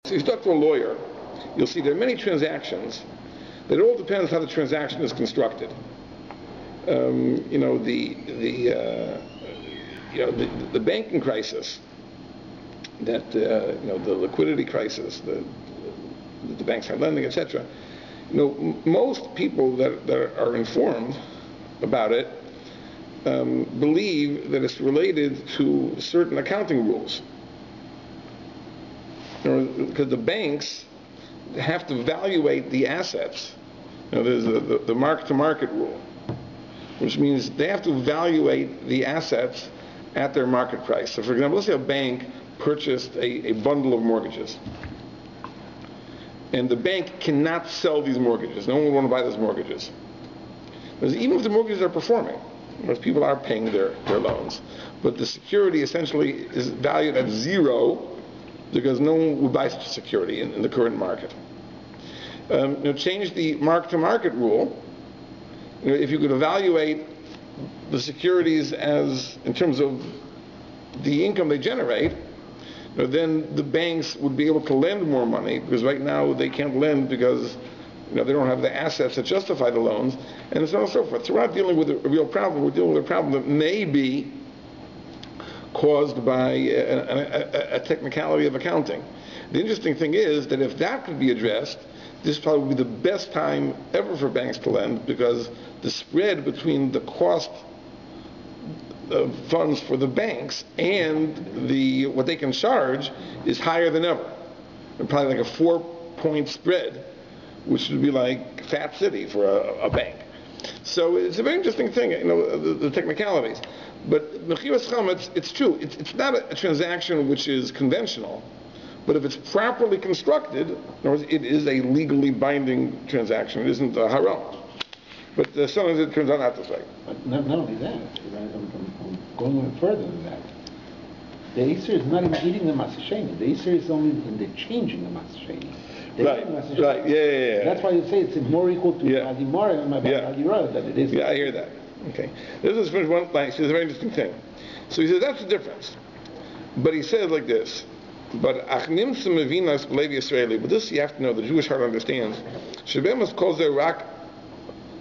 So if you talk to a lawyer, you'll see there are many transactions that it all depends how the transaction is constructed. The banking crisis, that the liquidity crisis, the banks are lending, etc. Most people that are informed about it believe that it's related to certain accounting rules. Because the banks have to evaluate the assets. There's the mark-to-market rule, which means they have to evaluate the assets at their market price. So, for example, let's say a bank purchased a bundle of mortgages, and the bank cannot sell these mortgages. No one would want to buy those mortgages. Because even if the mortgages are performing, most people are paying their loans, but the security essentially is valued at zero, because no one would buy such a security in the current market. Change the mark-to-market rule. If you could evaluate the securities as in terms of the income they generate, then the banks would be able to lend more money, because right now they can't lend because they don't have the assets that justify the loans, and so on and so forth. So we're not dealing with a real problem. We're dealing with a problem that may be caused by a technicality of accounting. The interesting thing is that if that could be addressed, this probably would be the best time ever for banks to lend, because the spread between the cost of funds for the banks and what they can charge is higher than ever. And probably like a 4-point spread, which would be like Fat City for a bank. So it's a very interesting thing, the technicalities. But Mechiras Chametz, it's true. It's not a transaction which is conventional, but if it's properly constructed, in other words, it is a legally binding transaction. It isn't a haram. But sometimes it turns out not this way. But not only that, I'm going even further than that. The Isser is not even eating the Masasheni. The Isser is only in the changing the Masasheni. Right, yeah. That's why you say it's more equal to Adimara and Adira than it is. Yeah, I hear that. Okay. This is one line. He says a very interesting thing. So he says that's the difference. But he says like this. But Achnim Mevinas B'Levi Yisraeli. But this you have to know. The Jewish heart understands. Shebemas calls their rak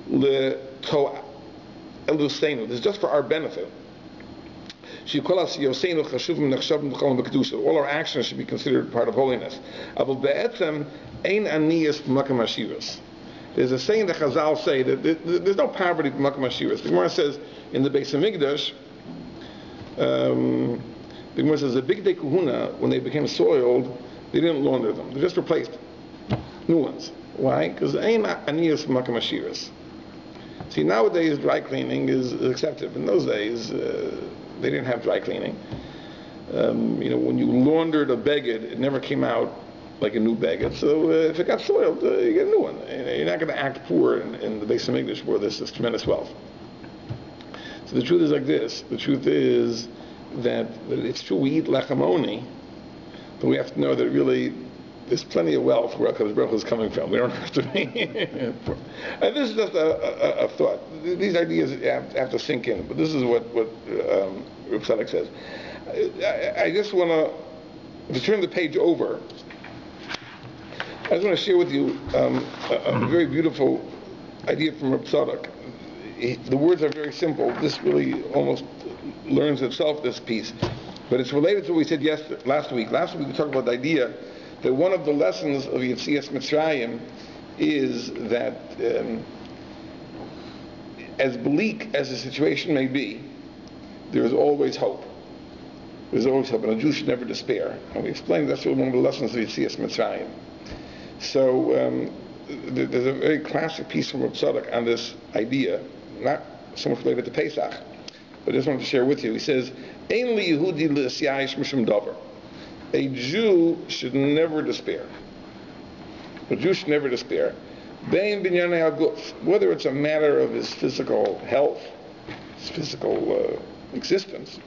le to elusenu. This is just for our benefit. All our actions should be considered part of holiness. There's a saying that Chazal say that there's no poverty for Makam Ashiras. The Gemara says in the Beis Hamikdash, the Gemara says the big day kahuna, when they became soiled, they didn't launder them. They just replaced new ones. Why? Because Ein Aniyas Makam Ashiras. See, nowadays dry cleaning is accepted. In those days, they didn't have dry cleaning. When you laundered a beged, it never came out like a new beged. So if it got soiled, you get a new one. And you're not going to act poor in the Beis Hamikdash where there's this tremendous wealth. So the truth is like this. The truth is that it's true we eat lechamoni, but we have to know that really there's plenty of wealth where HaKadosh Baruch Hu is coming from. We don't have to be. And this is just a thought. These ideas have to sink in. But this is what Reb Tzadok says. I just want to turn the page over. I just want to share with you a very beautiful idea from Reb Tzadok. The words are very simple. This really almost learns itself, this piece. But it's related to what we said last week. Last week we talked about the idea that one of the lessons of Yetzias Mitzrayim is that as bleak as the situation may be, there is always hope. There's always hope, and a Jew should never despair. And we explained that's one of the lessons of Yetzias Mitzrayim. So there's a very classic piece from Reb Tzadok on this idea, not so much related to Pesach, but I just wanted to share with you. He says, Ein li Yehudi l'syayish mishum davar. A Jew should never despair. A Jew should never despair. Whether it's a matter of his physical health, his physical existence.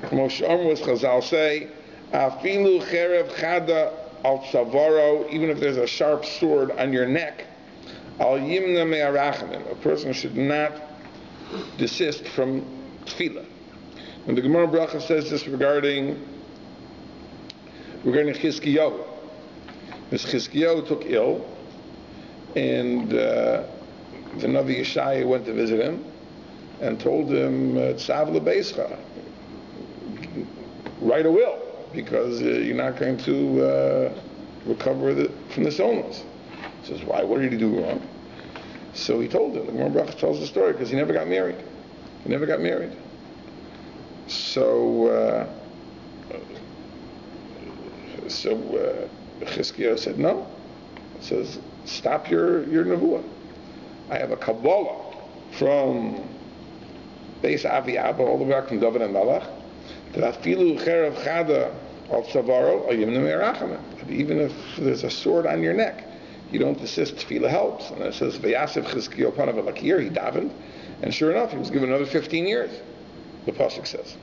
As Chazal say, afilu cherev chada al tzavaro, even if there's a sharp sword on your neck, al yimna me'arachamim. A person should not desist from tefillah. And the Gemara Bracha says this regarding Chizkiyahu. This Chizkiyahu took ill, and the Navi Yeshaya went to visit him and told him, Tzav lebeischa, write a will, because you're not going to recover from this illness. He says, why? What did he do wrong? So he told him. The Gemara Bracha tells the story, because he never got married. He never got married. So Chizkiyahu said, no. He says, stop your nevuah. I have a Kabbalah from Beis Avi Abba all the way back from David and Malach, that afilu cherev chada al tzavaro ayimnu me'erachamim. Even if there's a sword on your neck, you don't desist. Tefillah helps. And it says v'yasev Chizkiyahu panav elakir. He davened, and sure enough, he was given another 15 years. The pasuk says,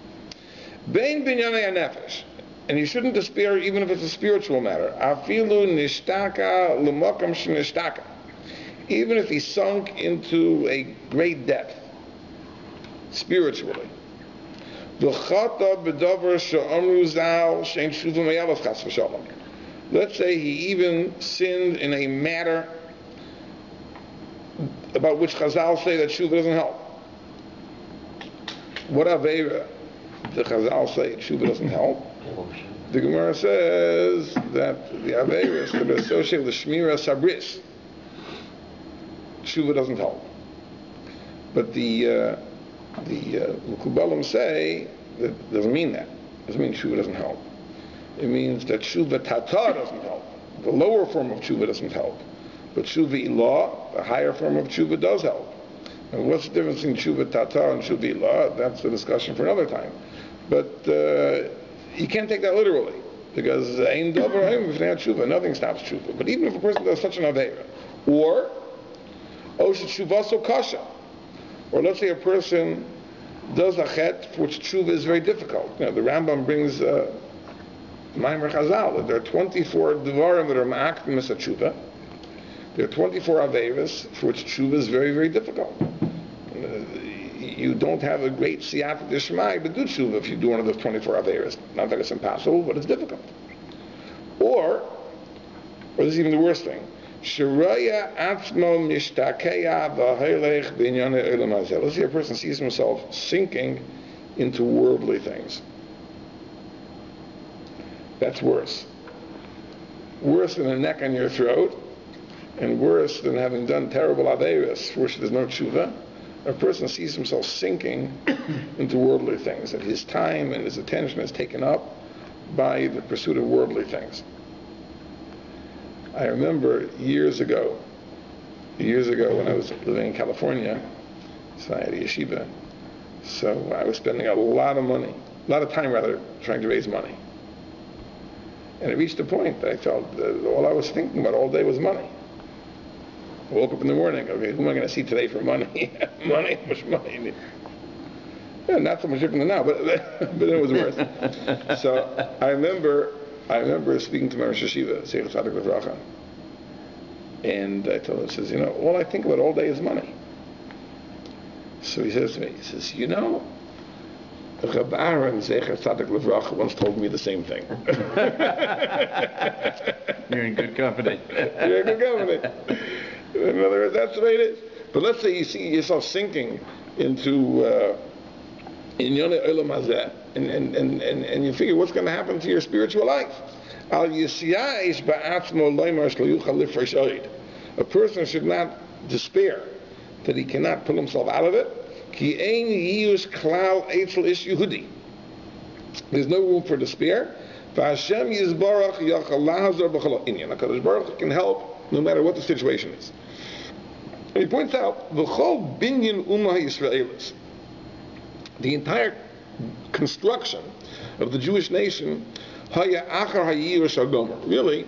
bein binyanei hanefesh, and you shouldn't despair even if it's a spiritual matter. Afilu nishtaka l'makam shenishtaka, even if he sunk into a great depth spiritually. Let's say he even sinned in a matter about which Chazal say that Shuvah doesn't help. What Aveira the Chazal say Shuvah doesn't help? The Gemara says that the Aveira should associate with the Shmira Sabris. Shuvah doesn't help. But the Mukubalim say that doesn't mean that. It doesn't mean Shuvah doesn't help. It means that Shuvah Tata doesn't help. The lower form of Shuvah doesn't help. But Shuvah Ilah, the higher form of Shuvah, does help. And what's the difference between Shuvah Tata and Shuvah Ilah? That's a discussion for another time. But you can't take that literally. Because Ein Dover Ein B'fnei Shuvah, nothing stops Shuvah. But even if a person does such an Aveira, or Oshet Shuvah So Kasha, or let's say a person does a chet for which tshuva is very difficult. You know, the Rambam brings Maimer Chazal that there are 24 devarim that are ma'aktim misa tshuva. There are 24 aveiros for which tshuva is very, very difficult. You don't have a great siyata d'shmai to do tshuva if you do one of those 24 aveiros. Not that it's impossible, but it's difficult. Or this is even the worst thing. Let's say a person sees himself sinking into worldly things. That's worse. Worse than a neck on your throat, and worse than having done terrible aveiros for which there's no tshuva. A person sees himself sinking into worldly things, that his time and his attention is taken up by the pursuit of worldly things. I remember years ago when I was living in California, so I had a yeshiva, so I was spending a lot of time trying to raise money. And it reached a point that I felt that all I was thinking about all day was money. I woke up in the morning, okay, who am I going to see today for money? Money? How much money? Yeah, not so much different than now, but it was worse. So I remember speaking to my Rosh Yeshiva, Seif Tzadik Levracha, and I told him, he says, all I think about all day is money. So he says to me, Rabbi Aaron Seif Tzadik Levracha once told me the same thing. You're in good company. You're in good company. In other words, that's the way it is. But let's say you see yourself sinking into Inyone Olam Hazeh, and you figure what's going to happen to your spiritual life. A person should not despair that he cannot pull himself out of it. There's no room for despair. HaKadosh Baruch can help no matter what the situation is. And he points out, V'chol binyan Ummah Yisraelis, the entire construction of the Jewish nation, really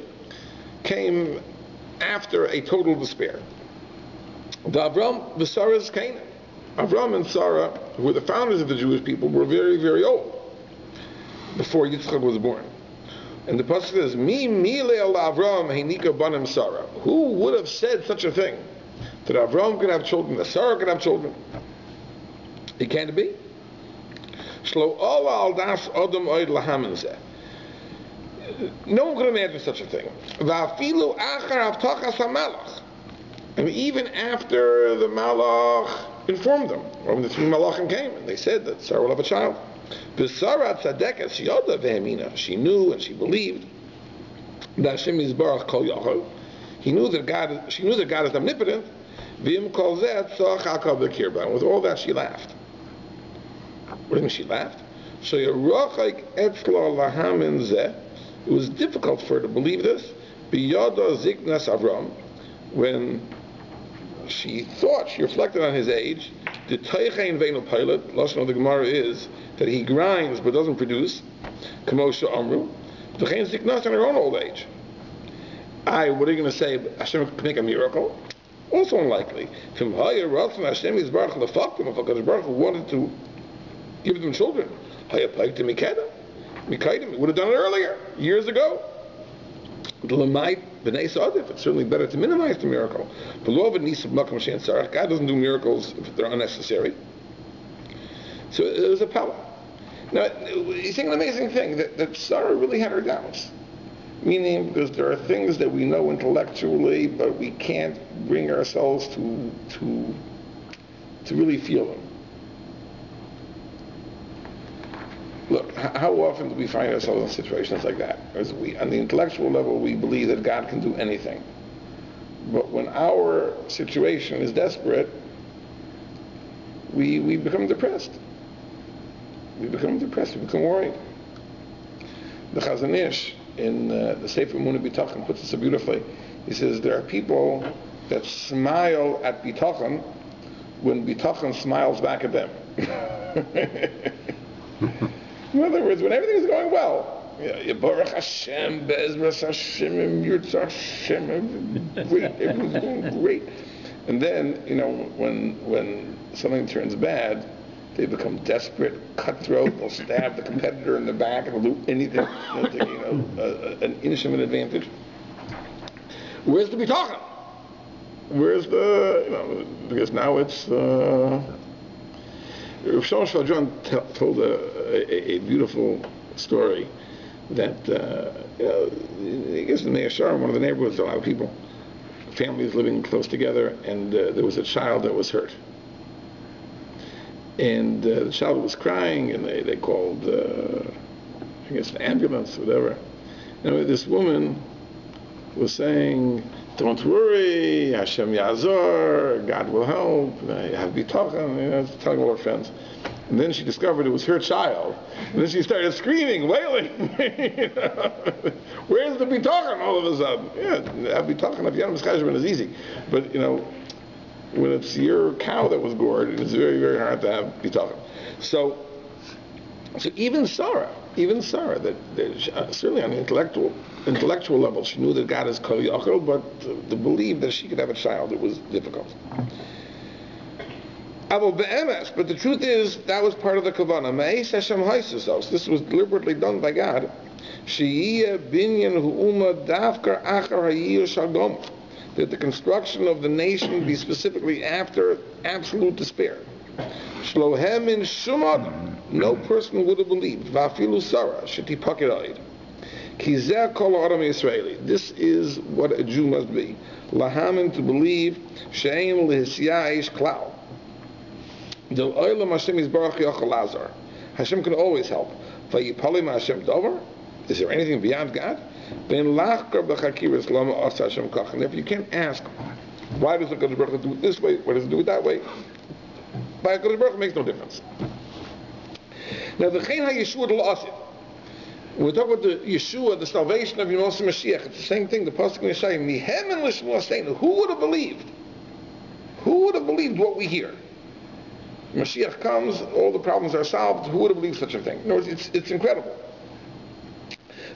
came after a total despair. The Avram v'Sarah's Canaan. Avram and Sarah, who were the founders of the Jewish people, were very, very old before Yitzchak was born. And the pasuk says, "Mi milei Avram heinika banim Sarah." Who would have said such a thing? That Avram could have children, that Sarah could have children. It can't be. Shlo ala al das adam oid lahamen zeh. No one could imagine such a thing. Va'afilu achar avtachas hamalach. And even after the malach informed them, or when the three malachim came, and they said that Sarah will have a child. V'sara tzadekas yoda vehemina. She knew and she believed that Hashem Yisbarach kol yachol. She knew that God is omnipotent. V'im kol zeh tzach hakal b'kirba. With all that, she laughed. What do you mean she laughed? So Yerachik etzla lahamin zeh. It was difficult for her to believe this. B'yada ziknas Avram, when she thought, she reflected on his age. The teichein veinu pilot, lashon of the Gemara is that he grinds but doesn't produce. Kamosha amru, v'chein ziknas in her own old age. What are you going to say? Hashem can make a miracle? Also unlikely. If Hashem wanted to give them children, he would have done it earlier, years ago. It's certainly better to minimize the miracle. God doesn't do miracles if they're unnecessary. So it was a power. Now, he's saying an amazing thing, that Sarah really had her doubts. Meaning, because there are things that we know intellectually, but we can't bring ourselves to really feel them. Look, how often do we find ourselves in situations like that? As on the intellectual level, we believe that God can do anything. But when our situation is desperate, we become depressed. We become worried. The Chazon Ish, in the Sefer Emunah B'Tachon, puts it so beautifully. He says there are people that smile at B'Tachon when B'Tachon smiles back at them. In other words, when everything is going well, Baruch Hashem, Be'ezras Hashem, Yirtzeh Hashem, great, everything's going great. And then, when something turns bad, they become desperate, cutthroat. They'll stab the competitor in the back, and they'll do anything to take, an inch of an advantage. Where's the bitachon? Where's the, because now it's, Rav Shlomo Shvaljon told a beautiful story that, I guess in Mea Shearim, one of the neighborhoods, a lot of people, families living close together, and there was a child that was hurt. And the child was crying, and they called, I guess, an ambulance, whatever. This woman was saying, "Don't worry, Hashem Yazor, God will help, have bitachon," telling all her friends. And then she discovered it was her child. And then she started screaming, wailing. Where's the bitachon all of a sudden? Yeah, have bitachon, if you have cheshbon is easy. But, when it's your cow that was gored, it's very, very hard to have bitachon. So even Sarah, that certainly on the intellectual level, she knew that God is kol yachol, but to believe that she could have a child, it was difficult. But the truth is, that was part of the kavanah. Me'es Hashem haisus. This was deliberately done by God. She'iyeh binyan hu'uma dafkar achar hayish hagom. That the construction of the nation be specifically after absolute despair. Shlohem in shumad, no person would have believed. Vafilu Sarah, shetipakiroid. Kizeh kol adam Yisraeli. This is what a Jew must be. Lahamin, to believe, she'ein lehisya'ish klal. Del oilam Hashem Yisbarach yachol lazar. Hashem can always help. Vayipalim Hashem dover. Is there anything beyond God? And if you can't ask, why does the HaKadosh Baruch Hu do it this way? Why does it do it that way? By HaKadosh Baruch Hu makes no difference. Now, the Chen HaYeshua L'Asid. When we talk about the Yeshua, the salvation of Yemos Mashiach, it's the same thing. The pasuk in Yeshayim, Mihem and Lishmo Aseinu. Who would have believed? Who would have believed what we hear? Mashiach comes, all the problems are solved. Who would have believed such a thing? In other words, it's incredible.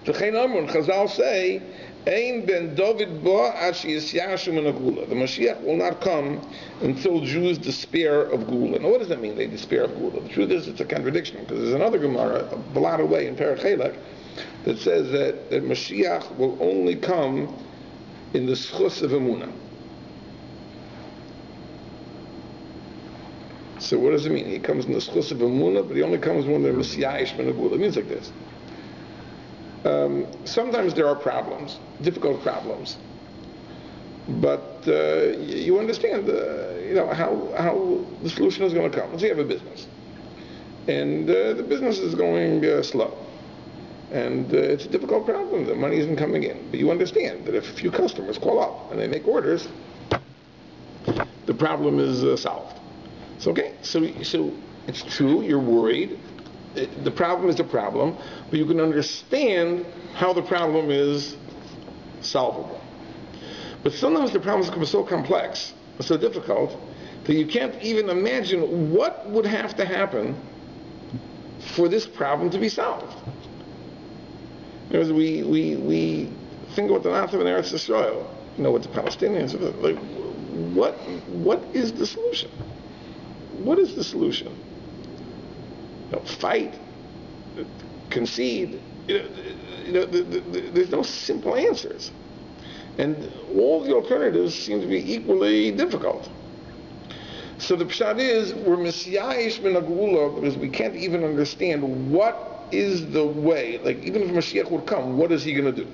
The Chazal say, Ein ben David ba ad sheyisyashu min hagula. The Mashiach will not come until Jews despair of Gula. Now, what does that mean? They despair of Gula. The truth is, it's a contradiction, because there's another Gemara a blot away in Perek Chelek that says that Mashiach will only come in the schus of Emunah. So what does it mean? He comes in the schus of Emunah, but he only comes when they're Messiahish min hagula. It means like this. Sometimes there are problems, difficult problems, but you understand, how the solution is going to come. So you have a business, and the business is going slow, and it's a difficult problem. The money isn't coming in, but you understand that if a few customers call up and they make orders, the problem is solved. So okay, so it's true. You're worried. The problem is a problem, but you can understand how the problem is solvable. But sometimes the problems become so complex, so difficult, that you can't even imagine what would have to happen for this problem to be solved. Because we think about the Nativ and Eretz Yisrael, what the Palestinians are like. What is the solution? What is the solution? Fight, concede. There's no simple answers, and all the alternatives seem to be equally difficult. So the pshat is we're misyayish min hagula because we can't even understand what is the way. Like even if Mashiach would come, what is he going to do?